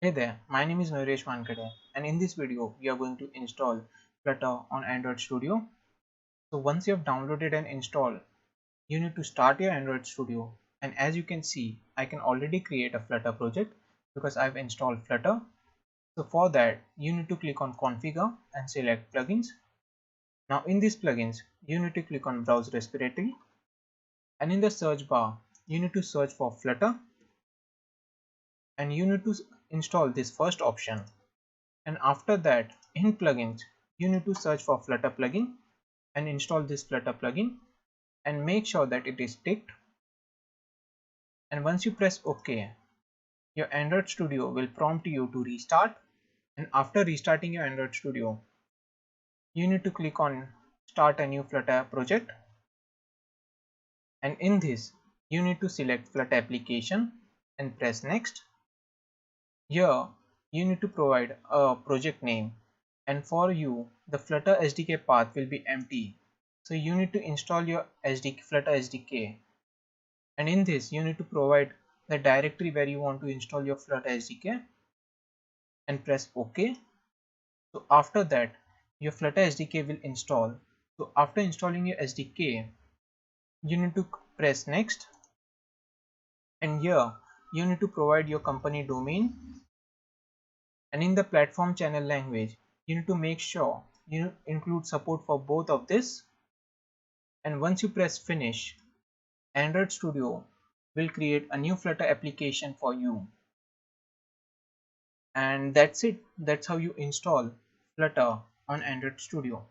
Hey there, my name is Naresh Wankade, and in this video we are going to install Flutter on Android Studio. So once you have downloaded and installed, you need to start your Android Studio, and as you can see, I can already create a Flutter project because I've installed Flutter. So for that, you need to click on Configure and select Plugins. Now in these plugins, you need to click on Browse Respiratory, and in the search bar, you need to search for Flutter, and you need to install this first option. And after that, in plugins, you need to search for Flutter plugin and install this Flutter plugin and make sure that it is ticked. And once you press OK, your Android Studio will prompt you to restart. And after restarting your Android Studio, you need to click on Start a new Flutter project. And in this, you need to select Flutter application and press Next. Here, you need to provide a project name, and for you, the Flutter SDK path will be empty. So you need to install your Flutter SDK, and in this, you need to provide the directory where you want to install your Flutter SDK and press OK. So after that, your Flutter SDK will install. So after installing your SDK, you need to press Next, and here you need to provide your company domain. And in the platform channel language, you need to make sure you include support for both of this. And once you press finish, Android Studio will create a new Flutter application for you. And that's it. That's how you install Flutter on Android Studio.